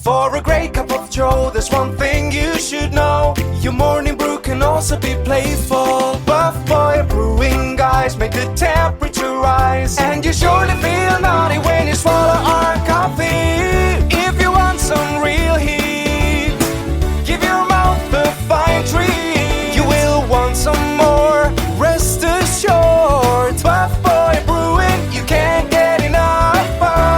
For a great cup of joe, there's one thing you should know. Your morning brew can also be playful. Buff Boy Brewing guys make the temperature rise, and you surely feel naughty when you swallow our coffee. If you want some real heat, give your mouth a fine treat. You will want some more, rest assured. Buff Boy Brewing, you can't get enough of.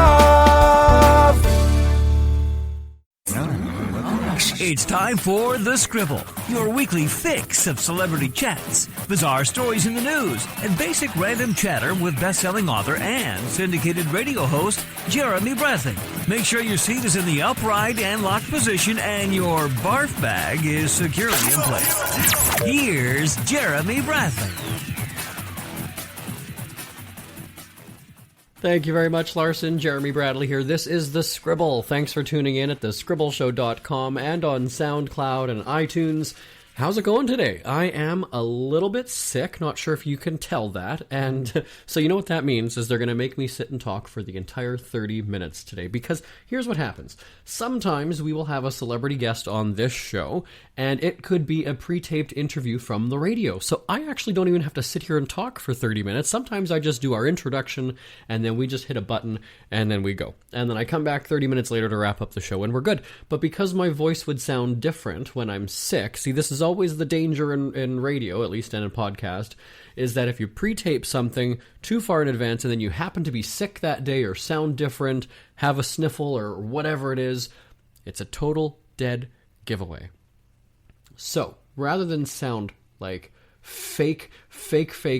It's time for The Scribble, your weekly fix of celebrity chats, bizarre stories in the news, and basic random chatter with best-selling author and syndicated radio host Jeremy Bradley. Make sure your seat is in the upright and locked position and your barf bag is securely in place. Here's Jeremy Bradley. Thank you very much, Larson. Jeremy Bradley here. This is The Scribble. Thanks for tuning in at thescribbleshow.com and on SoundCloud and iTunes. How's it going today? I am a little bit sick, not sure if you can tell that, and so you know what that means is they're going to make me sit and talk for the entire 30 minutes today, because here's what happens. Sometimes we will have a celebrity guest on this show, and it could be a pre-taped interview from the radio, so I actually don't even have to sit here and talk for 30 minutes. Sometimes I just do our introduction, and then we just hit a button, and then we go. And then I come back 30 minutes later to wrap up the show, and we're good. But because my voice would sound different when I'm sick, see, this is always the danger in radio, at least, and in podcast, is that if you pre-tape something too far in advance and then you happen to be sick that day or sound different, have a sniffle or whatever it is, it's a total dead giveaway. So, rather than sound like fake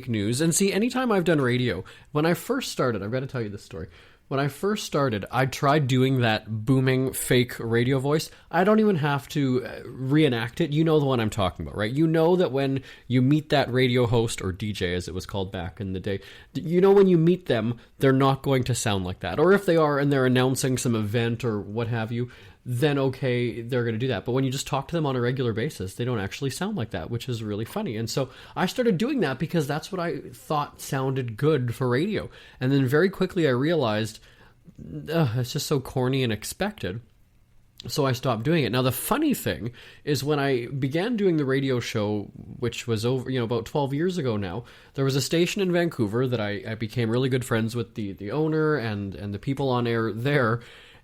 news, and see, anytime I've done radio, when I first started, I've got to tell you this story. When I first started, I tried doing that booming fake radio voice. I don't even have to reenact it. You know the one I'm talking about, right? You know that when you meet that radio host, or DJ as it was called back in the day, you know when you meet them, they're not going to sound like that. Or if they are and they're announcing some event or what have you, then okay, they're going to do that. But when you just talk to them on a regular basis, they don't actually sound like that, which is really funny. And so I started doing that because that's what I thought sounded good for radio. And then very quickly I realized, it's just so corny and expected. So I stopped doing it. Now, the funny thing is when I began doing the radio show, which was over, about 12 years ago now, there was a station in Vancouver that I became really good friends with the owner and the people on air there.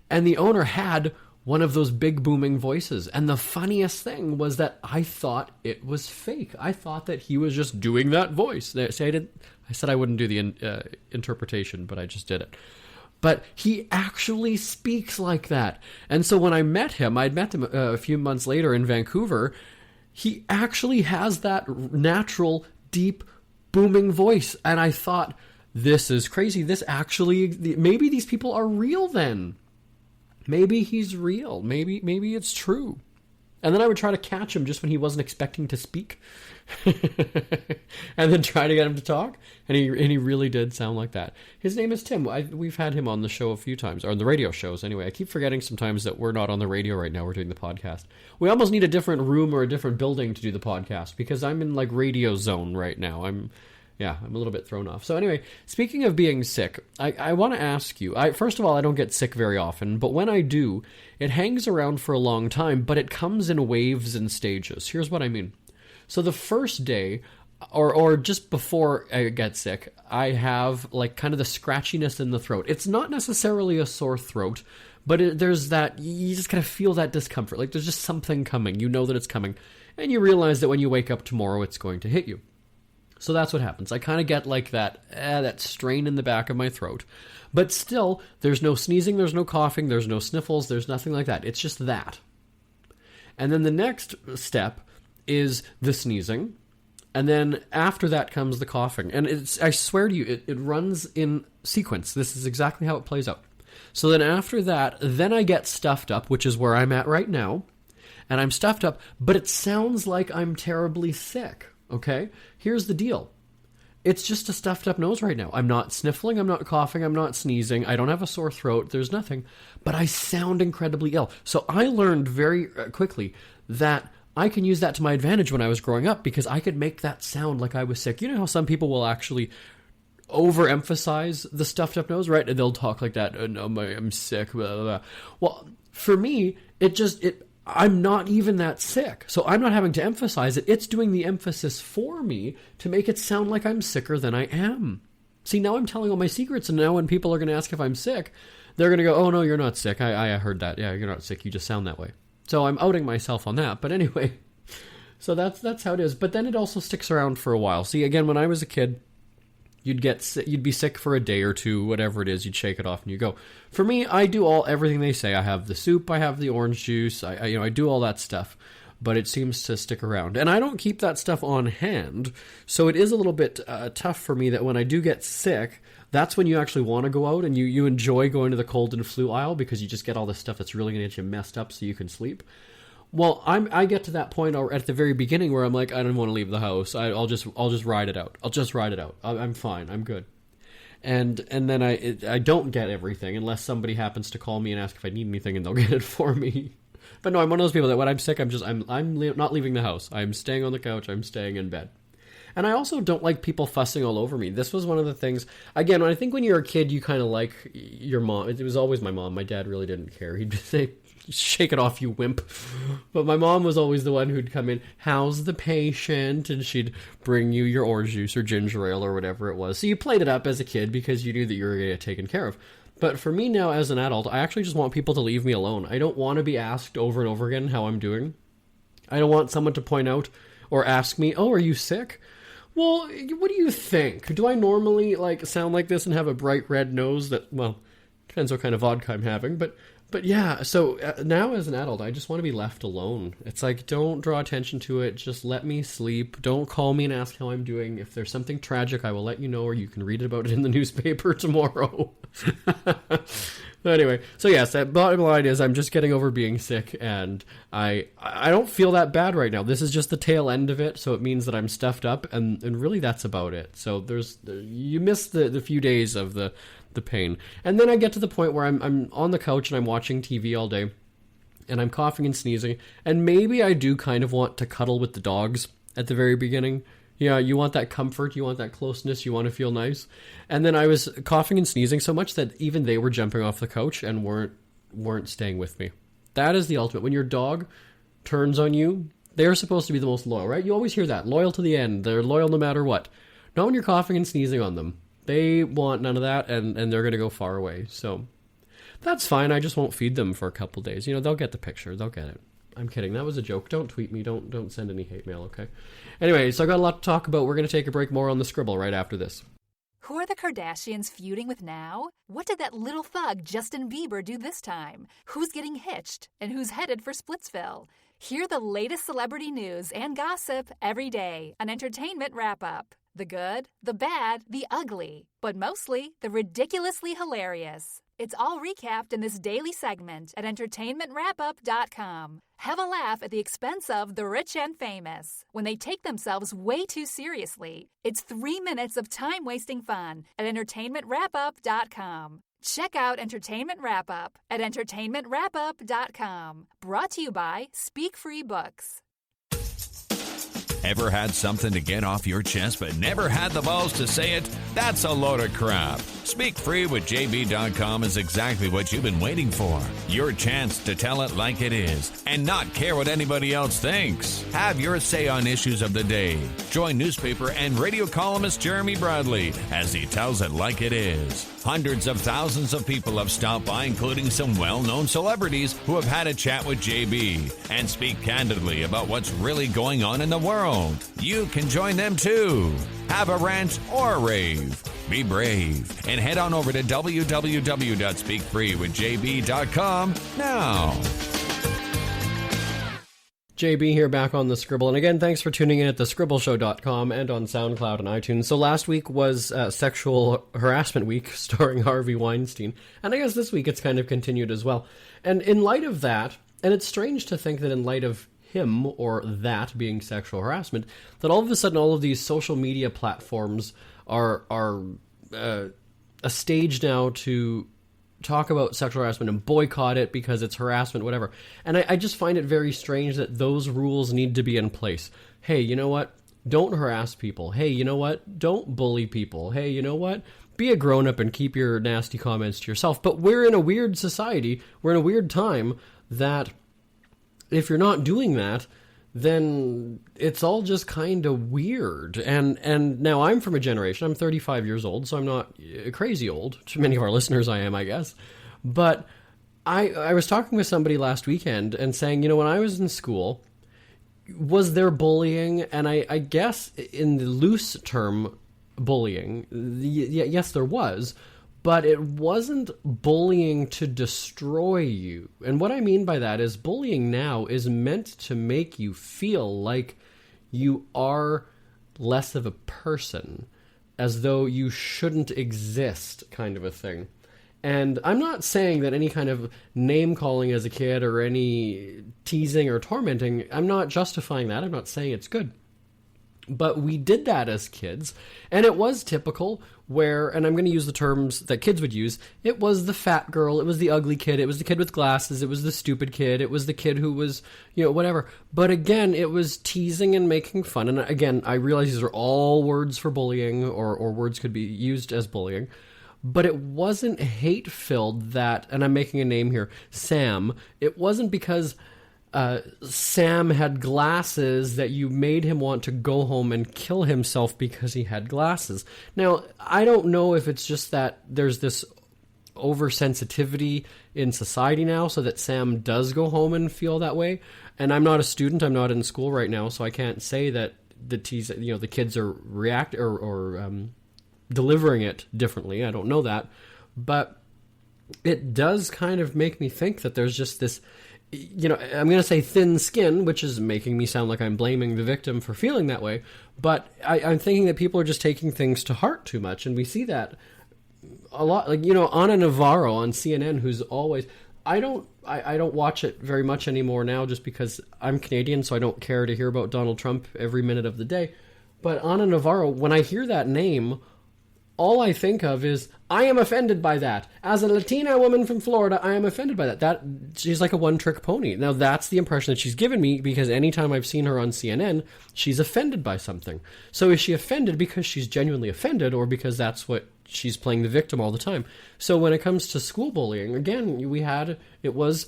And the owner had one of those big booming voices. And the funniest thing was that I thought it was fake. I thought that he was just doing that voice. I said I wouldn't do the interpretation, but I just did it. But he actually speaks like that. And so when I met him, I'd met him a few months later in Vancouver, he actually has that natural, deep, booming voice. And I thought, this is crazy. Maybe these people are real then. Maybe he's real. Maybe it's true. And then I would try to catch him just when he wasn't expecting to speak. And then try to get him to talk. And he really did sound like that. His name is Tim. We've had him on the show a few times, or on the radio shows anyway. I keep forgetting sometimes that we're not on the radio right now. We're doing the podcast. We almost need a different room or a different building to do the podcast, because I'm in like radio zone right now. I'm a little bit thrown off. So anyway, speaking of being sick, I want to ask you, first of all, I don't get sick very often, but when I do, it hangs around for a long time, but it comes in waves and stages. Here's what I mean. So the first day, or just before I get sick, I have like kind of the scratchiness in the throat. It's not necessarily a sore throat, but there's that, you just kind of feel that discomfort. Like there's just something coming. You know that it's coming. And you realize that when you wake up tomorrow, it's going to hit you. So that's what happens. I kind of get like that strain in the back of my throat. But still, there's no sneezing, there's no coughing, there's no sniffles, there's nothing like that. It's just that. And then the next step is the sneezing. And then after that comes the coughing. And I swear to you, it runs in sequence. This is exactly how it plays out. So then after that, then I get stuffed up, which is where I'm at right now. And I'm stuffed up, but it sounds like I'm terribly sick. Okay, here's the deal. It's just a stuffed up nose right now. I'm not sniffling, I'm not coughing, I'm not sneezing, I don't have a sore throat, there's nothing, but I sound incredibly ill. So I learned very quickly that I can use that to my advantage when I was growing up, because I could make that sound like I was sick. You know how some people will actually overemphasize the stuffed up nose, right? And they'll talk like that. No, I'm sick. Blah, blah, blah. Well, for me, I'm not even that sick. So I'm not having to emphasize it. It's doing the emphasis for me to make it sound like I'm sicker than I am. See, now I'm telling all my secrets, and now when people are going to ask if I'm sick, they're going to go, oh, no, you're not sick. I heard that. Yeah, you're not sick. You just sound that way. So I'm outing myself on that. But anyway, so that's how it is. But then it also sticks around for a while. See, again, when I was a kid, you'd be sick for a day or two, whatever it is, you'd shake it off and you go. For me, I do everything they say. I have the soup, I have the orange juice, I do all that stuff, but it seems to stick around. And I don't keep that stuff on hand, so it is a little bit tough for me that when I do get sick, that's when you actually want to go out and you enjoy going to the cold and flu aisle because you just get all this stuff that's really going to get you messed up so you can sleep. Well, I get to that point at the very beginning where I'm like, I don't want to leave the house. I'll just ride it out. I'll just ride it out. I'm fine. I'm good. And then I don't get everything unless somebody happens to call me and ask if I need anything, and they'll get it for me. But no, I'm one of those people that when I'm sick, I'm not leaving the house. I'm staying on the couch. I'm staying in bed. And I also don't like people fussing all over me. This was one of the things, again, I think when you're a kid, you kind of like your mom. It was always my mom. My dad really didn't care. He'd say, shake it off, you wimp. But my mom was always the one who'd come in, how's the patient? And she'd bring you your orange juice or ginger ale or whatever it was. So you played it up as a kid because you knew that you were going to get taken care of. But for me now as an adult, I actually just want people to leave me alone. I don't want to be asked over and over again how I'm doing. I don't want someone to point out or ask me, oh, are you sick? Well, what do you think? Do I normally sound like this and have a bright red nose that, well, depends what kind of vodka I'm having, but yeah, so now as an adult, I just want to be left alone. It's like, don't draw attention to it. Just let me sleep. Don't call me and ask how I'm doing. If there's something tragic, I will let you know, or you can read about it in the newspaper tomorrow. Anyway, so yes, that bottom line is I'm just getting over being sick, and I don't feel that bad right now. This is just the tail end of it, so it means that I'm stuffed up, and really that's about it. So you miss the few days of the pain. And then I get to the point where I'm on the couch and I'm watching TV all day, and I'm coughing and sneezing, and maybe I do kind of want to cuddle with the dogs at the very beginning. Yeah, you want that comfort, you want that closeness, you want to feel nice. And then I was coughing and sneezing so much that even they were jumping off the couch and weren't staying with me. That is the ultimate. When your dog turns on you, they're supposed to be the most loyal, right? You always hear that. Loyal to the end. They're loyal no matter what. Not when you're coughing and sneezing on them. They want none of that, and they're going to go far away. So that's fine. I just won't feed them for a couple days. They'll get the picture. They'll get it. I'm kidding. That was a joke. Don't tweet me. Don't send any hate mail, okay? Anyway, so I got a lot to talk about. We're going to take a break. More on the Scribble right after this. Who are the Kardashians feuding with now? What did that little thug Justin Bieber do this time? Who's getting hitched? And who's headed for Splitsville? Hear the latest celebrity news and gossip every day on Entertainment Wrap-Up. The good, the bad, the ugly, but mostly the ridiculously hilarious. It's all recapped in this daily segment at entertainmentwrapup.com. Have a laugh at the expense of the rich and famous when they take themselves way too seriously. It's 3 minutes of time-wasting fun at entertainmentwrapup.com. Check out Entertainment Wrap-Up at entertainmentwrapup.com. Brought to you by Speak Free Books. Ever had something to get off your chest but never had the balls to say it? That's a load of crap. Speak Free with JB.com is exactly what you've been waiting for. Your chance to tell it like it is and not care what anybody else thinks. Have your say on issues of the day. Join newspaper and radio columnist Jeremy Bradley as he tells it like it is. Hundreds of thousands of people have stopped by, including some well-known celebrities who have had a chat with JB and speak candidly about what's really going on in the world. You can join them too. Have a rant or a rave. Be brave and head on over to www.speakfreewithjb.com now. JB here, back on the Scribble. And again, thanks for tuning in at thescribbleshow.com and on SoundCloud and iTunes. So last week was Sexual Harassment Week, starring Harvey Weinstein. And I guess this week it's kind of continued as well. And in light of that, and it's strange to think that in light of him or that being sexual harassment, that all of a sudden all of these social media platforms are a stage now to talk about sexual harassment and boycott it because it's harassment, whatever. And I just find it very strange that those rules need to be in place. Hey, you know what? Don't harass people. Hey, you know what? Don't bully people. Hey, you know what? Be a grown-up and keep your nasty comments to yourself. But we're in a weird society. We're in a weird time that if you're not doing that, then it's all just kind of weird. And now I'm from a generation, I'm 35 years old, so I'm not crazy old. To many of our listeners I am, I guess. But I was talking with somebody last weekend and saying, when I was in school, was there bullying? And I guess in the loose term bullying, yes, there was. But it wasn't bullying to destroy you. And what I mean by that is bullying now is meant to make you feel like you are less of a person, as though you shouldn't exist, kind of a thing. And I'm not saying that any kind of name-calling as a kid or any teasing or tormenting, I'm not justifying that. I'm not saying it's good. But we did that as kids, and it was typical where, and I'm going to use the terms that kids would use, it was the fat girl, it was the ugly kid, it was the kid with glasses, it was the stupid kid, it was the kid who was, whatever. But again, it was teasing and making fun, and again, I realize these are all words for bullying, or words could be used as bullying, but it wasn't hate-filled that, and I'm making a name here, Sam, it wasn't because Sam had glasses that you made him want to go home and kill himself because he had glasses. Now, I don't know if it's just that there's this oversensitivity in society now so that Sam does go home and feel that way. And I'm not a student, I'm not in school right now, so I can't say that the kids are delivering it differently. I don't know that. But it does kind of make me think that there's just this, I'm going to say thin skin, which is making me sound like I'm blaming the victim for feeling that way. But I'm thinking that people are just taking things to heart too much. And we see that a lot. Like, Ana Navarro on CNN, who's always... I don't watch it very much anymore now just because I'm Canadian, so I don't care to hear about Donald Trump every minute of the day. But Ana Navarro, when I hear that name, all I think of is, I am offended by that. As a Latina woman from Florida, I am offended by that. That she's like a one-trick pony. Now, that's the impression that she's given me, because anytime I've seen her on CNN, she's offended by something. So is she offended because she's genuinely offended, or because that's what she's playing the victim all the time? So when it comes to school bullying, again, it was,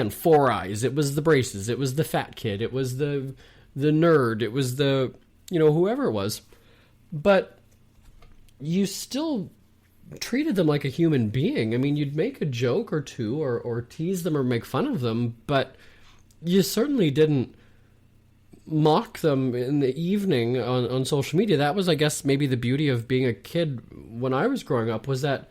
four eyes. It was the braces. It was the fat kid. It was the nerd. It was the, whoever it was. But you still treated them like a human being. I mean, you'd make a joke or two or tease them or make fun of them, but you certainly didn't mock them in the evening on social media. That was, I guess, maybe the beauty of being a kid when I was growing up, was that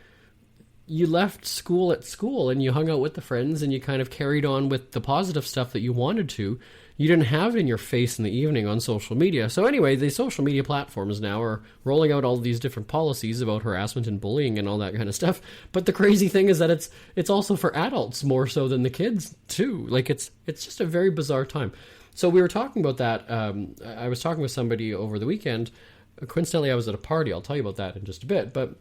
you left school at school and you hung out with the friends and you kind of carried on with the positive stuff that you wanted to. You didn't have it in your face in the evening on social media. So anyway, the social media platforms now are rolling out all these different policies about harassment and bullying and all that kind of stuff. But the crazy thing is that it's also for adults more so than the kids too. Like it's just a very bizarre time. So we were talking about that. I was talking with somebody over the weekend. Coincidentally, I was at a party. I'll tell you about that in just a bit. But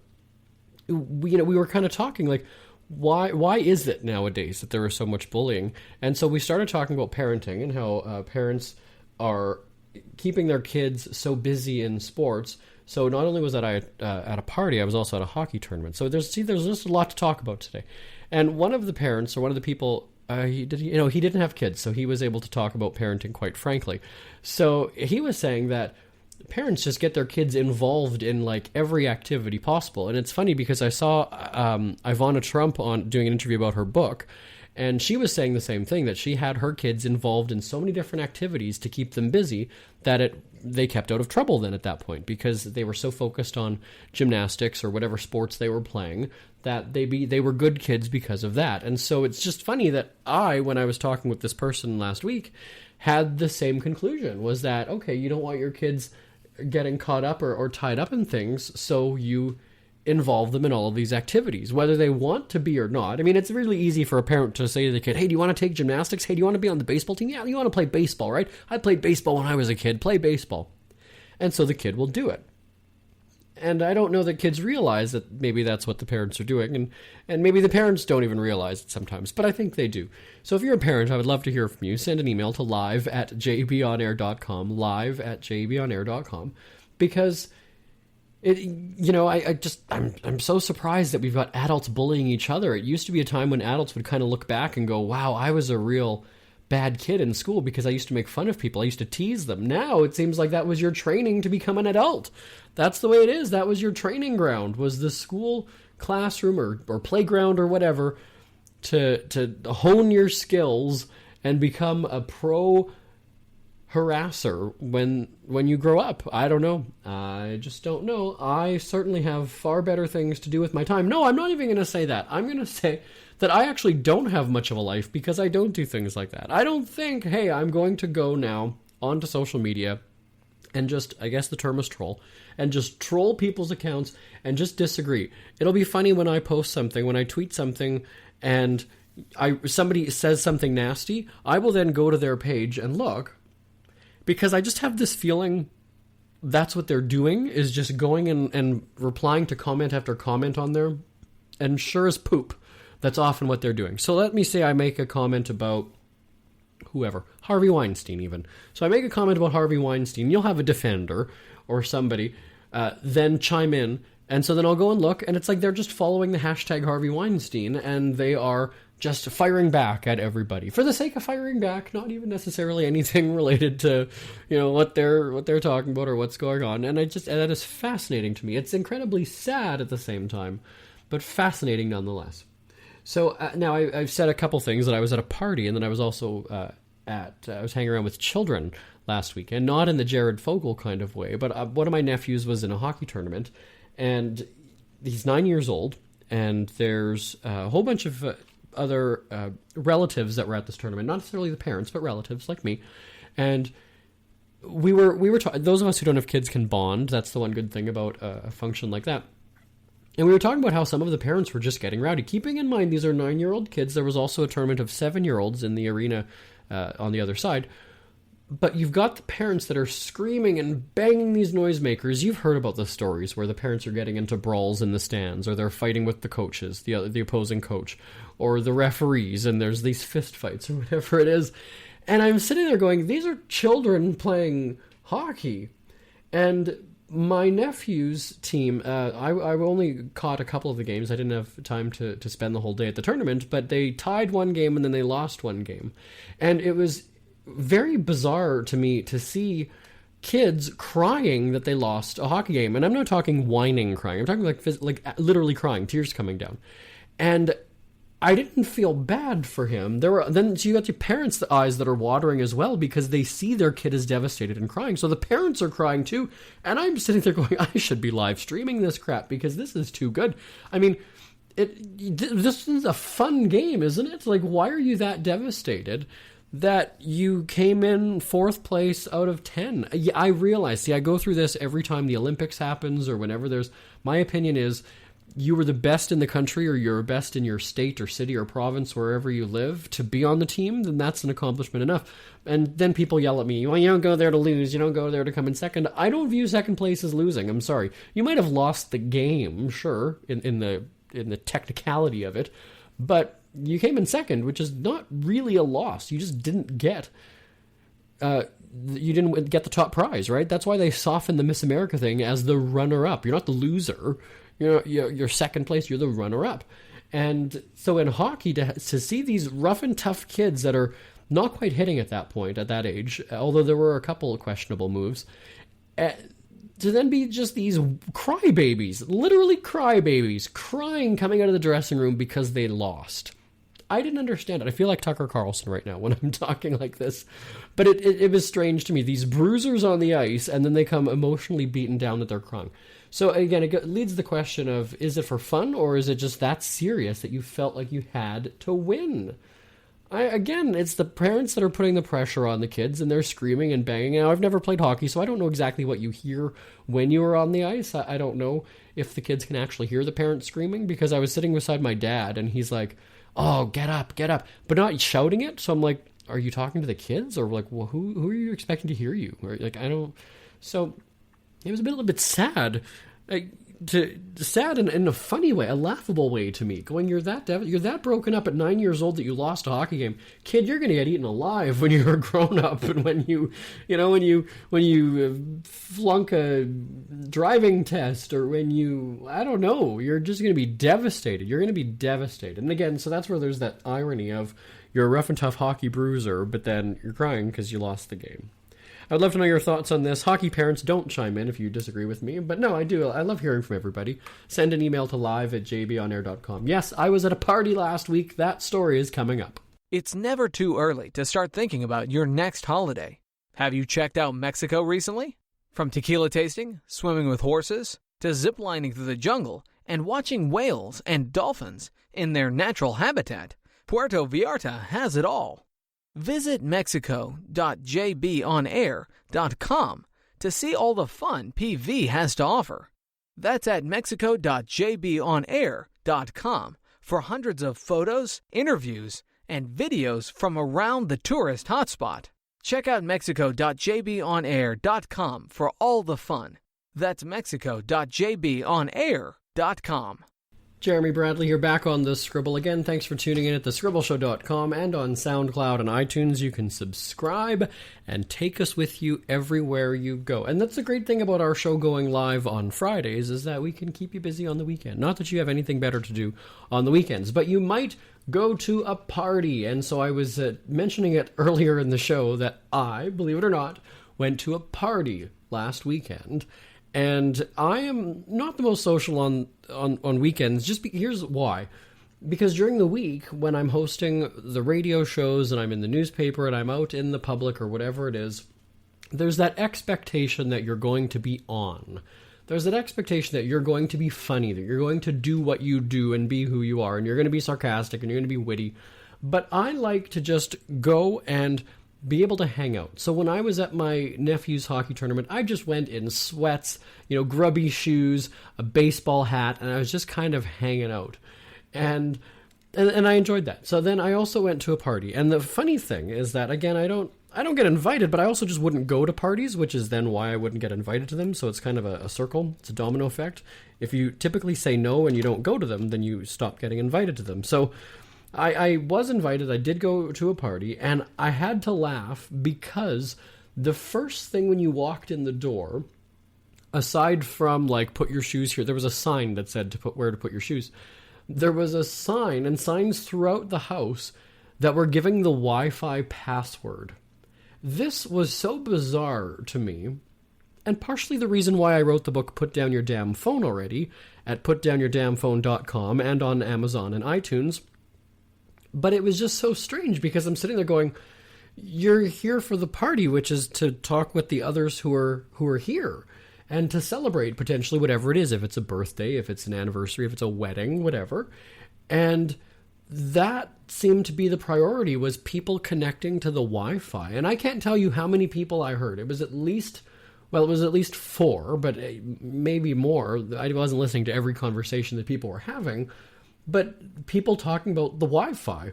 we were kind of talking like, why is it nowadays that there is so much bullying? And so we started talking about parenting and how parents are keeping their kids so busy in sports. So not only was that I at a party, I was also at a hockey tournament. So there's just a lot to talk about today. And one of the parents, or one of the people, he didn't have kids, so he was able to talk about parenting quite frankly. So he was saying that parents just get their kids involved in like every activity possible. And it's funny because I saw Ivana Trump on doing an interview about her book, and she was saying the same thing, that she had her kids involved in so many different activities to keep them busy that they kept out of trouble then at that point, because they were so focused on gymnastics or whatever sports they were playing that they were good kids because of that. And so it's just funny that when I was talking with this person last week, had the same conclusion, was that, okay, you don't want your kids getting caught up or tied up in things, so you involve them in all of these activities, whether they want to be or not. I mean, it's really easy for a parent to say to the kid, hey, do you want to take gymnastics? Hey, do you want to be on the baseball team? Yeah, you want to play baseball, right? I played baseball when I was a kid. Play baseball. And so the kid will do it. And I don't know that kids realize that maybe that's what the parents are doing. And maybe the parents don't even realize it sometimes, but I think they do. So if you're a parent, I would love to hear from you. Send an email to live@jbonair.com, live@jbonair.com, because I'm so surprised that we've got adults bullying each other. It used to be a time when adults would kind of look back and go, wow, I was a real bad kid in school because I used to make fun of people. I used to tease them. Now it seems like that was your training to become an adult. That's the way it is. That was your training ground, was the school classroom or playground or whatever, to hone your skills and become a pro harasser when you grow up. I don't know. I just don't know. I certainly have far better things to do with my time. No, I'm not even going to say that. I'm going to say that I actually don't have much of a life because I don't do things like that. I don't think, hey, I'm going to go now onto social media and just, I guess the term is troll, and just troll people's accounts and just disagree. It'll be funny when I post something, when I tweet something, and somebody says something nasty, I will then go to their page and look, because I just have this feeling that's what they're doing, is just going and replying to comment after comment on there, and sure as poop, that's often what they're doing. So let me say I make a comment about whoever, Harvey Weinstein even. So I make a comment about Harvey Weinstein. You'll have a defender or somebody then chime in, and so then I'll go and look, and it's like they're just following the hashtag Harvey Weinstein, and they are just firing back at everybody for the sake of firing back, not even necessarily anything related to, what they're talking about or what's going on. And that is fascinating to me. It's incredibly sad at the same time, but fascinating nonetheless. So now I've said a couple things, that I was at a party, and then I was also I was hanging around with children last week, and not in the Jared Fogle kind of way, but one of my nephews was in a hockey tournament, and he's 9 years old, and there's a whole bunch of other relatives that were at this tournament, not necessarily the parents, but relatives like me, and we were those of us who don't have kids can bond. That's the one good thing about a function like that. And we were talking about how some of the parents were just getting rowdy. Keeping in mind these are 9-year-old kids, there was also a tournament of 7-year-olds in the arena on the other side. But you've got the parents that are screaming and banging these noisemakers. You've heard about the stories where the parents are getting into brawls in the stands, or they're fighting with the coaches, the opposing coach, or the referees, and there's these fist fights or whatever it is. And I'm sitting there going, these are children playing hockey. And my nephew's team, I only caught a couple of the games. I didn't have time to spend the whole day at the tournament, but they tied one game and then they lost one game. And it was very bizarre to me to see kids crying that they lost a hockey game. And I'm not talking whining crying. I'm talking like literally crying, tears coming down. And I didn't feel bad for him. So you got your parents' eyes that are watering as well, because they see their kid is devastated and crying. So the parents are crying too. And I'm sitting there going, I should be live streaming this crap because this is too good. I mean, this is a fun game, isn't it? Like, why are you that devastated that you came in 4th place out of 10? I realize, I go through this every time the Olympics happens or whenever my opinion is, you were the best in the country, or you're best in your state or city or province, wherever you live, to be on the team, then that's an accomplishment enough. And then people yell at me, well, you don't go there to lose, you don't go there to come in second. I don't view second place as losing. I'm sorry. You might have lost the game, sure, in the technicality of it, but you came in second, which is not really a loss. You just didn't get the top prize, right? That's why they soften the Miss America thing as the runner-up. You're not the loser. You're second place, you're the runner-up. And so in hockey, to see these rough and tough kids that are not quite hitting at that point, at that age, although there were a couple of questionable moves, to then be just these crybabies, literally crybabies, crying coming out of the dressing room because they lost. I didn't understand it. I feel like Tucker Carlson right now when I'm talking like this. But it was strange to me. These bruisers on the ice, and then they come emotionally beaten down that they're crying. So again, it leads to the question of, is it for fun, or is it just that serious that you felt like you had to win? Again, it's the parents that are putting the pressure on the kids, and they're screaming and banging. Now, I've never played hockey, so I don't know exactly what you hear when you are on the ice. I don't know if the kids can actually hear the parents screaming, because I was sitting beside my dad, and he's like, oh, get up, but not shouting it. So I'm like, are you talking to the kids? Or like, well, who are you expecting to hear you? Or like, I don't. So it was a little bit sad. sad in a funny way, a laughable way to me. Going, you're that broken up at 9 years old that you lost a hockey game, kid. You're gonna get eaten alive when you're a grown up, and when you flunk a driving test, or when you, I don't know, you're just gonna be devastated. You're gonna be devastated. And again, so that's where there's that irony of you're a rough and tough hockey bruiser, but then you're crying because you lost the game. I'd love to know your thoughts on this. Hockey parents, don't chime in if you disagree with me. But no, I do. I love hearing from everybody. Send an email to live@jbonair.com. Yes, I was at a party last week. That story is coming up. It's never too early to start thinking about your next holiday. Have you checked out Mexico recently? From tequila tasting, swimming with horses, to ziplining through the jungle and watching whales and dolphins in their natural habitat, Puerto Vallarta has it all. Visit mexico.jbonair.com to see all the fun PV has to offer. That's at mexico.jbonair.com for hundreds of photos, interviews, and videos from around the tourist hotspot. Check out mexico.jbonair.com for all the fun. That's mexico.jbonair.com. Jeremy Bradley here, back on The Scribble. Again, thanks for tuning in at thescribbleshow.com and on SoundCloud and iTunes. You can subscribe and take us with you everywhere you go. And that's the great thing about our show going live on Fridays, is that we can keep you busy on the weekend. Not that you have anything better to do on the weekends, but you might go to a party. And so I was mentioning it earlier in the show that I, believe it or not, went to a party last weekend. And I am not the most social on weekends. Here's why. Because during the week, when I'm hosting the radio shows and I'm in the newspaper and I'm out in the public or whatever it is, there's that expectation that you're going to be on. There's that expectation that you're going to be funny, that you're going to do what you do and be who you are, and you're going to be sarcastic and you're going to be witty. But I like to just go and be able to hang out. So when I was at my nephew's hockey tournament, I just went in sweats, grubby shoes, a baseball hat, and I was just kind of hanging out. And I enjoyed that. So then I also went to a party. And the funny thing is that, again, I don't get invited, but I also just wouldn't go to parties, which is then why I wouldn't get invited to them. So it's kind of a circle. It's a domino effect. If you typically say no and you don't go to them, then you stop getting invited to them. So I was invited. I did go to a party, and I had to laugh because the first thing when you walked in the door, aside from put your shoes here, there was a sign that said where to put your shoes. There was a sign and signs throughout the house that were giving the Wi-Fi password. This was so bizarre to me, and partially the reason why I wrote the book Put Down Your Damn Phone already at putdownyourdamnphone.com and on Amazon and iTunes. But it was just so strange because I'm sitting there going, you're here for the party, which is to talk with the others who are here and to celebrate potentially whatever it is, if it's a birthday, if it's an anniversary, if it's a wedding, whatever. And that seemed to be the priority, was people connecting to the Wi-Fi. And I can't tell you how many people I heard. It was at least 4, but maybe more. I wasn't listening to every conversation that people were having. But people talking about the Wi-Fi,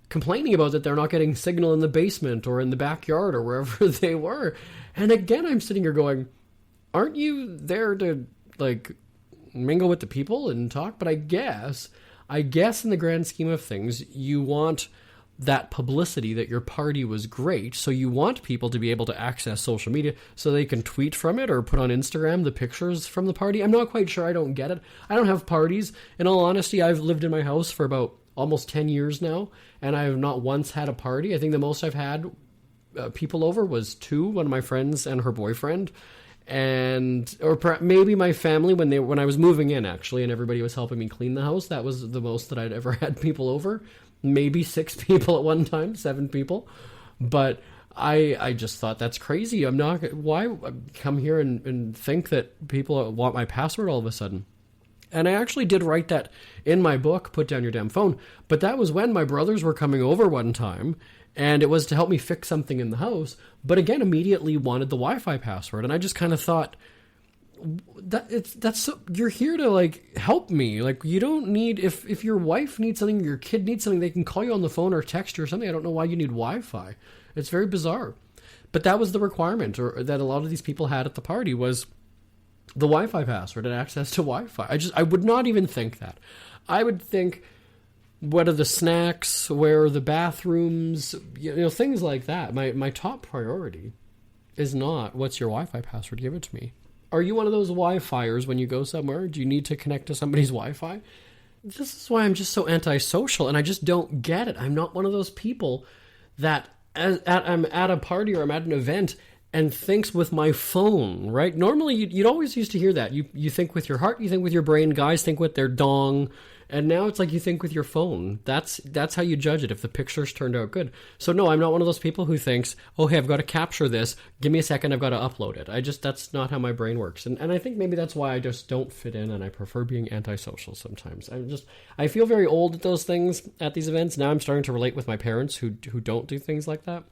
complaining about that they're not getting signal in the basement or in the backyard or wherever they were. And again, I'm sitting here going, aren't you there to mingle with the people and talk? But I guess in the grand scheme of things, you want that publicity that your party was great. So you want people to be able to access social media so they can tweet from it or put on Instagram the pictures from the party. I'm not quite sure. I don't get it. I don't have parties. In all honesty, I've lived in my house for about almost 10 years now, and I have not once had a party. I think the most I've had people over was 2, one of my friends and her boyfriend, or maybe my family when I was moving in, actually, and everybody was helping me clean the house. That was the most that I'd ever had people over. Maybe 6 people at one time, 7 people. But I just thought, that's crazy. Why come here and think that people want my password all of a sudden? And I actually did write that in my book, Put Down Your Damn Phone. But that was when my brothers were coming over one time, and it was to help me fix something in the house. But again, immediately wanted the Wi-Fi password. And I just kind of thought, you're here to help me. You don't need, if your wife needs something, your kid needs something, they can call you on the phone or text you or something. I don't know why you need Wi-Fi. It's very bizarre. But that was the requirement, or that a lot of these people had at the party, was the Wi-Fi password and access to Wi-Fi. I would not even think that. I would think, what are the snacks? Where are the bathrooms? Things like that. My top priority is not, what's your Wi-Fi password? Give it to me. Are you one of those Wi-Fiers when you go somewhere? Do you need to connect to somebody's Wi-Fi? This is why I'm just so antisocial, and I just don't get it. I'm not one of those people that I'm at a party or I'm at an event and thinks with my phone, right? Normally, you'd always used to hear that. You think with your heart, you think with your brain. Guys think with their dong. And now it's like you think with your phone. That's how you judge it, if the pictures turned out good. So no, I'm not one of those people who thinks, oh, hey, I've got to capture this. Give me a second, I've got to upload it. That's not how my brain works. And I think maybe that's why I just don't fit in, and I prefer being antisocial sometimes. I feel very old at those things, at these events. Now I'm starting to relate with my parents who don't do things like that.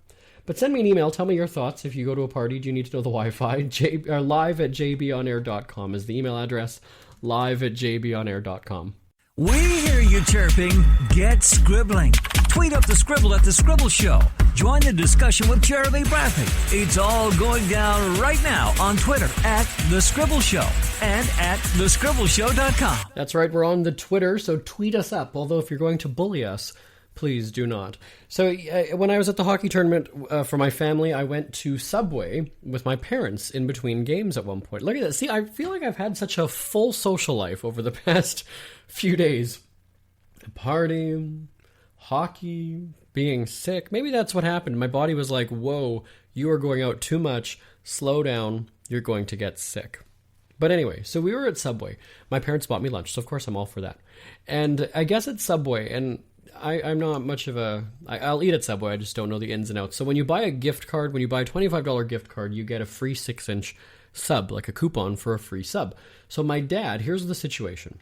But send me an email. Tell me your thoughts. If you go to a party, do you need to know the Wi-Fi? live@jbonair.com is the email address. live@jbonair.com. We hear you chirping. Get scribbling. Tweet up the Scribble at The Scribble Show. Join the discussion with Jeremy Bradley. It's all going down right now on Twitter at The Scribble Show and at thescribbleshow.com. That's right, we're on the Twitter, so tweet us up. Although if you're going to bully us, please do not. So when I was at the hockey tournament for my family, I went to Subway with my parents in between games at one point. Look at that. See, I feel like I've had such a full social life over the past few days. Partying, hockey, being sick. Maybe that's what happened. My body was like, whoa, you are going out too much. Slow down. You're going to get sick. But anyway, so we were at Subway. My parents bought me lunch, so of course I'm all for that. And I guess at Subway, and I'm not much of I'll eat at Subway, I just don't know the ins and outs. So when you buy a gift card, when you buy a $25 gift card, you get a free 6-inch sub, like a coupon for a free sub. So my dad, here's the situation,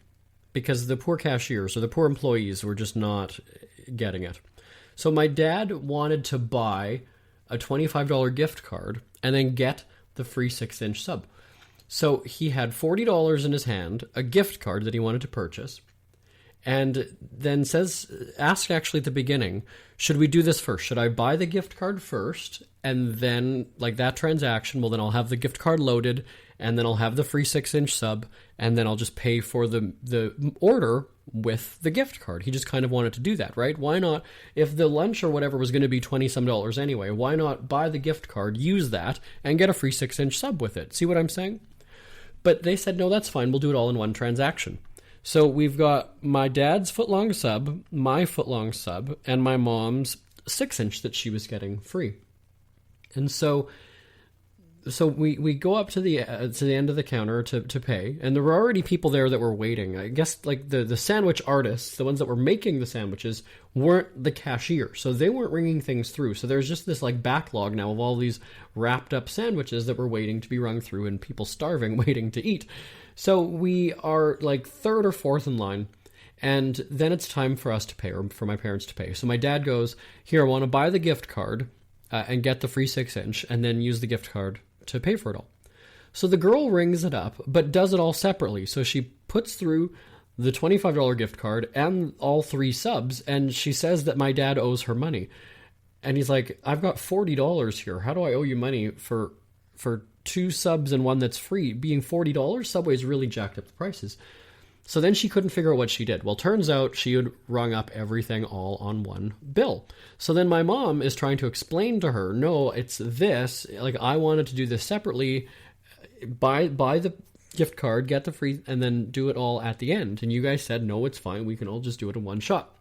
because the poor cashiers or the poor employees were just not getting it. So my dad wanted to buy a $25 gift card and then get the free 6-inch sub. So he had $40 in his hand, a gift card that he wanted to purchase, and then asked actually at the beginning, should we do this first? Should I buy the gift card first, and then, like that transaction, well, then I'll have the gift card loaded, and then I'll have the free 6-inch sub, and then I'll just pay for the order with the gift card. He just kind of wanted to do that, right? Why not, if the lunch or whatever was going to be $20-some anyway, why not buy the gift card, use that, and get a free 6-inch sub with it? See what I'm saying? But they said, no, that's fine, we'll do it all in one transaction. So we've got my dad's footlong sub, my footlong sub, and my mom's 6-inch that she was getting free. And so we go up to the end of the counter to pay, and there were already people there that were waiting. I guess like the sandwich artists, the ones that were making the sandwiches, weren't the cashier, so they weren't ringing things through. So there's just this like backlog now of all these wrapped up sandwiches that were waiting to be rung through, and people starving waiting to eat. So we are like third or fourth in line, and then it's time for us to pay, or for my parents to pay. So my dad goes, here, I want to buy the gift card and get the free 6-inch, and then use the gift card to pay for it all. So the girl rings it up, but does it all separately. So she puts through the $25 gift card and all 3 subs, and she says that my dad owes her money. And he's like, I've got $40 here. How do I owe you money for 2 subs and 1 that's free? Being $40, Subway's really jacked up the prices. So then she couldn't figure out what she did. Well, turns out she had rung up everything all on one bill. So then my mom is trying to explain to her, no, it's this. Like, I wanted to do this separately. Buy the gift card, get the free, and then do it all at the end. And you guys said, no, it's fine. We can all just do it in one shot.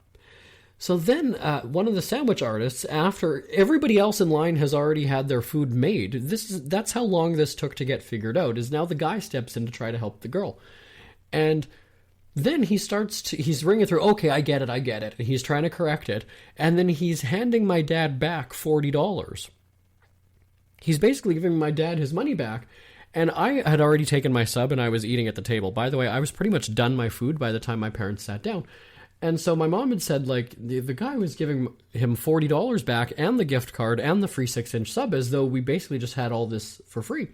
So then one of the sandwich artists, after everybody else in line has already had their food made, that's how long this took to get figured out, is now the guy steps in to try to help the girl. And then he's ringing through, okay, I get it. And he's trying to correct it. And then he's handing my dad back $40. He's basically giving my dad his money back. And I had already taken my sub and I was eating at the table. By the way, I was pretty much done my food by the time my parents sat down. And so my mom had said, like, the guy was giving him $40 back and the gift card and the free 6-inch sub, as though we basically just had all this for free.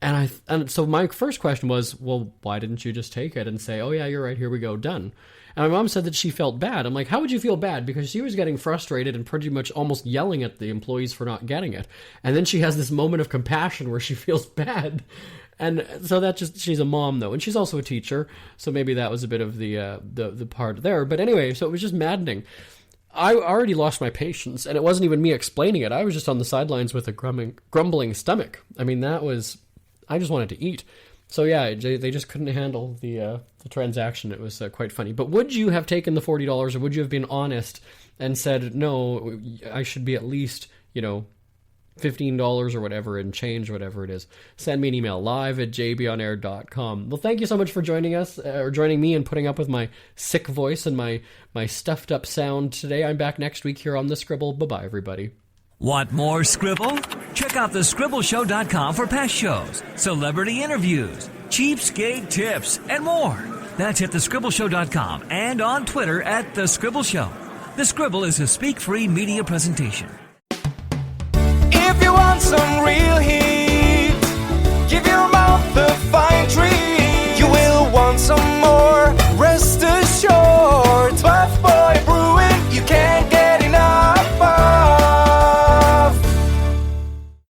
And so my first question was, well, why didn't you just take it and say, oh yeah, you're right, here we go, done. And my mom said that she felt bad. I'm like, how would you feel bad? Because she was getting frustrated and pretty much almost yelling at the employees for not getting it. And then she has this moment of compassion where she feels bad. And so she's a mom though, and she's also a teacher, so maybe that was a bit of the part there. But anyway, so it was just maddening. I already lost my patience, and it wasn't even me explaining it. I was just on the sidelines with a grumbling stomach. I mean, I just wanted to eat. So yeah, they just couldn't handle the transaction. It was quite funny. But would you have taken the $40, or would you have been honest and said, no, I should be at least, $15 or whatever and change, whatever it is? Send me an email, live@jbonair.com. Well, thank you so much for joining us, or joining me and putting up with my sick voice and my stuffed up sound today. I'm back next week here on The Scribble. Bye-bye, everybody. Want more Scribble? Check out thescribbleshow.com for past shows, celebrity interviews, cheapskate tips, and more. That's at thescribbleshow.com and on Twitter at The Scribble Show. The Scribble is a speak-free media presentation. If you want some real heat,